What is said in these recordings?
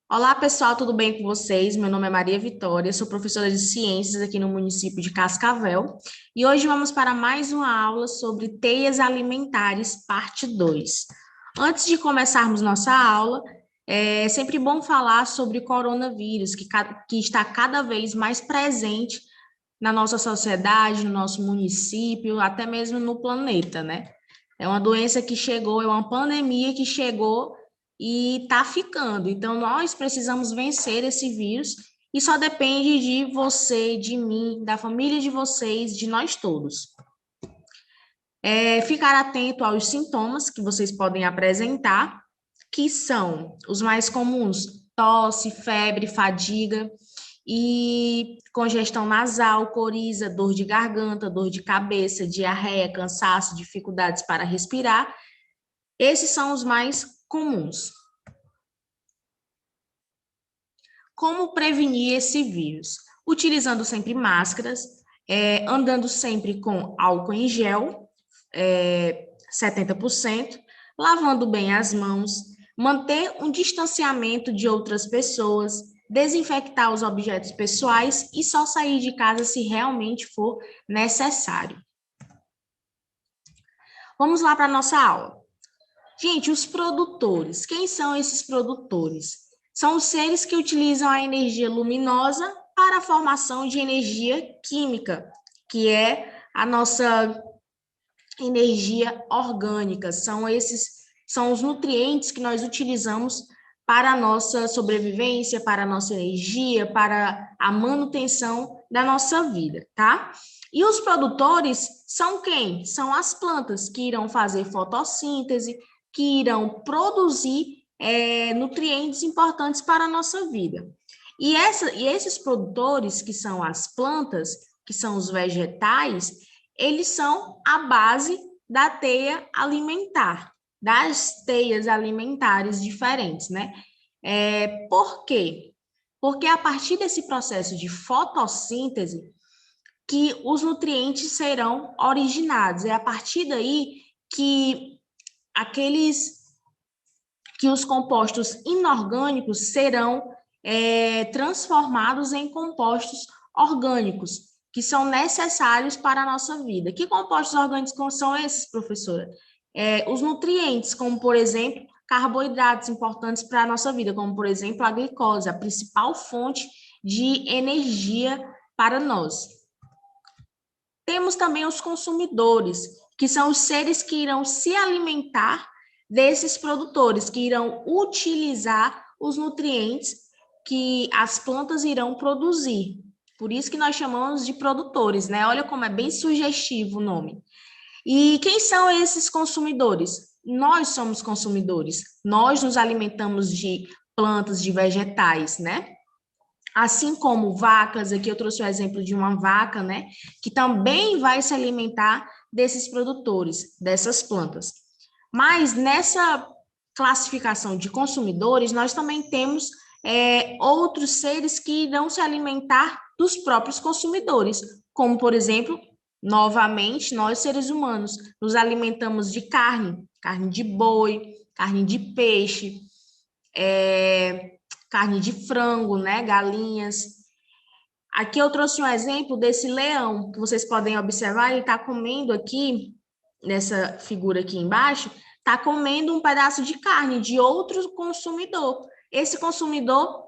Olá, pessoal, tudo bem com vocês? Meu nome é Maria Vitória, sou professora de ciências aqui no município de Cascavel e hoje vamos para mais uma aula sobre teias alimentares, parte 2. Antes de começarmos nossa aula, é sempre bom falar sobre o coronavírus, que está cada vez mais presente na nossa sociedade, no nosso município, até mesmo no planeta, né? É uma doença que chegou, é uma pandemia que chegou e está ficando. Então, nós precisamos vencer esse vírus e só depende de você, de mim, da família de vocês, de nós todos. Ficar atento aos sintomas que vocês podem apresentar, que são os mais comuns: tosse, febre, fadiga e congestão nasal, coriza, dor de garganta, dor de cabeça, diarreia, cansaço, dificuldades para respirar. Esses são os mais comuns. Como prevenir esse vírus? Utilizando sempre máscaras, andando sempre com álcool em gel, 70%, lavando bem as mãos, manter um distanciamento de outras pessoas, desinfectar os objetos pessoais e só sair de casa se realmente for necessário. Vamos lá para a nossa aula. Gente, os produtores. Quem são esses produtores? São os seres que utilizam a energia luminosa para a formação de energia química, que é a nossa energia orgânica. São os nutrientes que nós utilizamos para a nossa sobrevivência, para a nossa energia, para a manutenção da nossa vida, tá? E os produtores são quem? São as plantas que irão fazer fotossíntese, que irão produzir nutrientes importantes para a nossa vida. E esses produtores, que são as plantas, que são os vegetais, eles são a base da teia alimentar, das teias alimentares diferentes, né? Por quê? Porque é a partir desse processo de fotossíntese que os nutrientes serão originados. É a partir daí que os compostos inorgânicos serão transformados em compostos orgânicos, que são necessários para a nossa vida. Que compostos orgânicos são esses, professora? Os nutrientes, como, por exemplo, carboidratos importantes para a nossa vida, como, por exemplo, a glicose, a principal fonte de energia para nós. Temos também os consumidores, que são os seres que irão se alimentar desses produtores, que irão utilizar os nutrientes que as plantas irão produzir. Por isso que nós chamamos de produtores, né? Olha como é bem sugestivo o nome. E quem são esses consumidores? Nós somos consumidores. Nós nos alimentamos de plantas, de vegetais, né? Assim como vacas, aqui eu trouxe o exemplo de uma vaca, né, que também vai se alimentar desses produtores, dessas plantas. Mas nessa classificação de consumidores, nós também temos outros seres que irão se alimentar dos próprios consumidores, como, por exemplo, novamente, nós seres humanos nos alimentamos de carne, carne de boi, carne de peixe, carne de frango, né, galinhas. Aqui eu trouxe um exemplo desse leão, que vocês podem observar, ele está comendo aqui, nessa figura aqui embaixo, está comendo um pedaço de carne de outro consumidor. Esse consumidor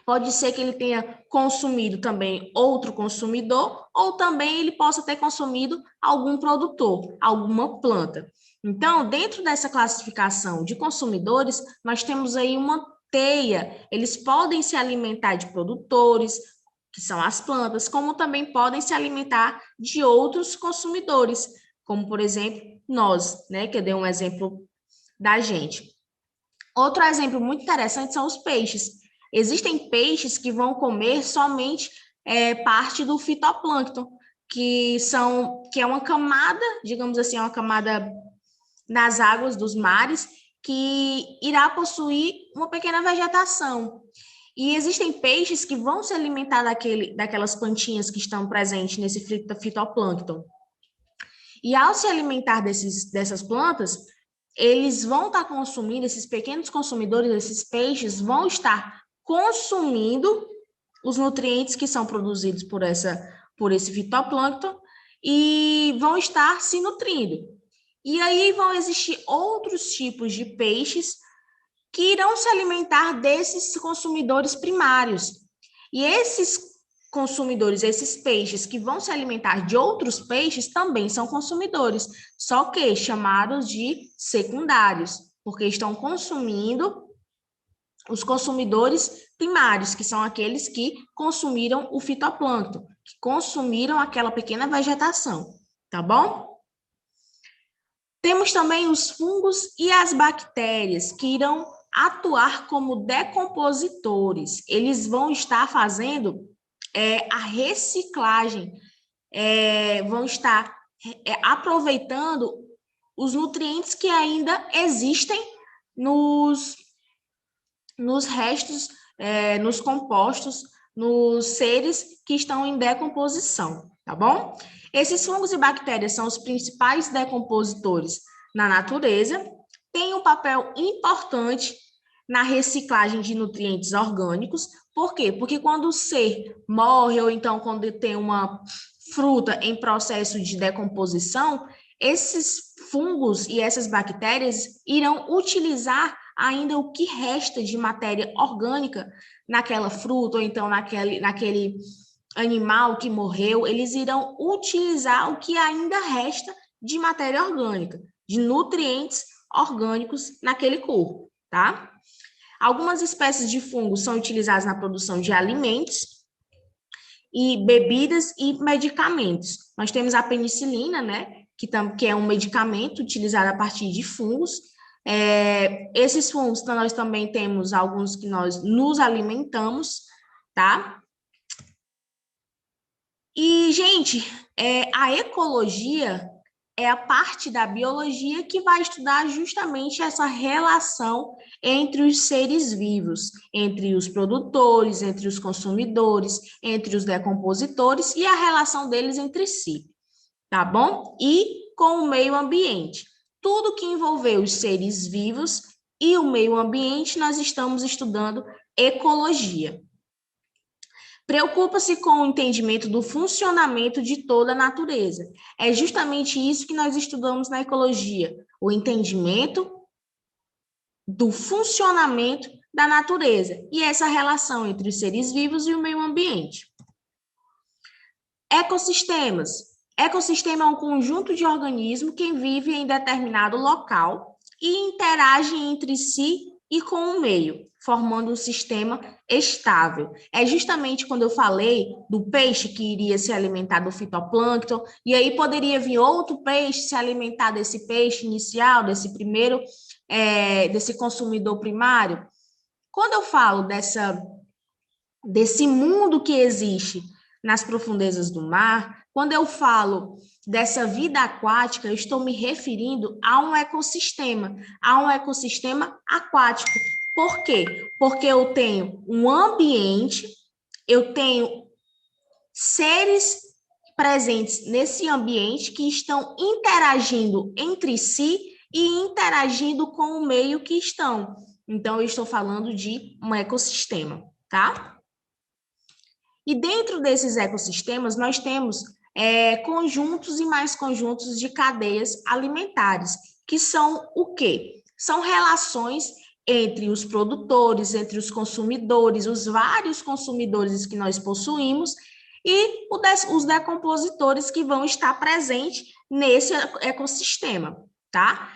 pode ser que ele tenha consumido também outro consumidor, ou também ele possa ter consumido algum produtor, alguma planta. Então, dentro dessa classificação de consumidores, nós temos aí uma teia. Eles podem se alimentar de produtores, que são as plantas, como também podem se alimentar de outros consumidores, como, por exemplo, nós, né, que eu dei um exemplo da gente. Outro exemplo muito interessante são os peixes. Existem peixes que vão comer somente parte do fitoplâncton, que é uma camada, digamos assim, uma camada nas águas dos mares, que irá possuir uma pequena vegetação. E existem peixes que vão se alimentar daquelas plantinhas que estão presentes nesse fitoplâncton. E ao se alimentar dessas plantas, eles vão estar consumindo, esses pequenos consumidores, esses peixes, vão estar consumindo os nutrientes que são produzidos por esse fitoplâncton e vão estar se nutrindo. E aí vão existir outros tipos de peixes que irão se alimentar desses consumidores primários. E esses consumidores, esses peixes que vão se alimentar de outros peixes também são consumidores, só que chamados de secundários, porque estão consumindo os consumidores primários, que são aqueles que consumiram o fitoplâncton, que consumiram aquela pequena vegetação, tá bom? Temos também os fungos e as bactérias, que irão atuar como decompositores. Eles vão estar fazendo a reciclagem, vão estar aproveitando os nutrientes que ainda existem nos restos, nos compostos, nos seres que estão em decomposição, tá bom? Esses fungos e bactérias são os principais decompositores na natureza, têm um papel importante na reciclagem de nutrientes orgânicos. Por quê? Porque quando o ser morre, ou então quando tem uma fruta em processo de decomposição, esses fungos e essas bactérias irão utilizar ainda o que resta de matéria orgânica naquela fruta, ou então naquele animal que morreu, eles irão utilizar o que ainda resta de matéria orgânica, de nutrientes orgânicos naquele corpo, tá? Algumas espécies de fungos são utilizadas na produção de alimentos e bebidas e medicamentos. Nós temos a penicilina, né, que é um medicamento utilizado a partir de fungos. Esses fungos, nós também temos alguns que nós nos alimentamos, tá? E, gente, a ecologia é a parte da biologia que vai estudar justamente essa relação entre os seres vivos, entre os produtores, entre os consumidores, entre os decompositores e a relação deles entre si, tá bom? E com o meio ambiente. Tudo que envolveu os seres vivos e o meio ambiente, nós estamos estudando ecologia. Preocupa-se com o entendimento do funcionamento de toda a natureza. É justamente isso que nós estudamos na ecologia, o entendimento do funcionamento da natureza e essa relação entre os seres vivos e o meio ambiente. Ecossistemas. Ecossistema é um conjunto de organismos que vivem em determinado local e interagem entre si e com o meio, formando um sistema estável. É justamente quando eu falei do peixe que iria se alimentar do fitoplâncton, e aí poderia vir outro peixe se alimentar desse peixe inicial, desse primeiro, desse consumidor primário. Quando eu falo desse mundo que existe nas profundezas do mar, quando eu falo dessa vida aquática, eu estou me referindo a um ecossistema aquático. Por quê? Porque eu tenho um ambiente, eu tenho seres presentes nesse ambiente que estão interagindo entre si e interagindo com o meio que estão. Então, eu estou falando de um ecossistema, tá? E dentro desses ecossistemas, nós temos conjuntos e mais conjuntos de cadeias alimentares, que são o quê? São relações entre os produtores, entre os consumidores, os vários consumidores que nós possuímos, e os decompositores que vão estar presentes nesse ecossistema, tá?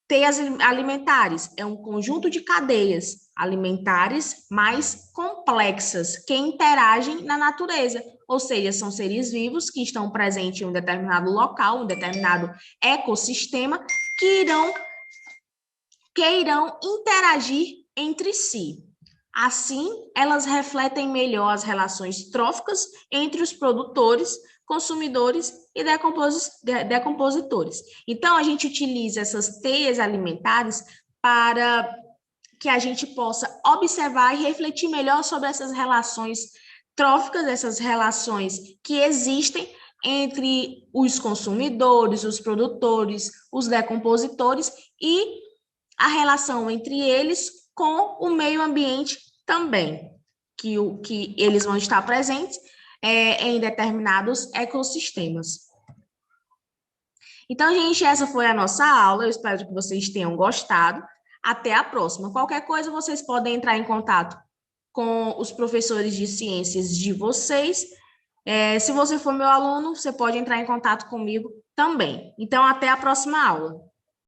Teias alimentares é um conjunto de cadeias alimentares mais complexas que interagem na natureza, ou seja, são seres vivos que estão presentes em um determinado local, um determinado ecossistema, que irão interagir entre si. Assim, elas refletem melhor as relações tróficas entre os produtores, consumidores e decompositores. Então, a gente utiliza essas teias alimentares para que a gente possa observar e refletir melhor sobre essas relações tróficas, essas relações que existem entre os consumidores, os produtores, os decompositores e a relação entre eles com o meio ambiente também, que eles vão estar presentes em determinados ecossistemas. Então, gente, essa foi a nossa aula. Eu espero que vocês tenham gostado. Até a próxima. Qualquer coisa, vocês podem entrar em contato com os professores de ciências de vocês. Se você for meu aluno, você pode entrar em contato comigo também. Então, até a próxima aula.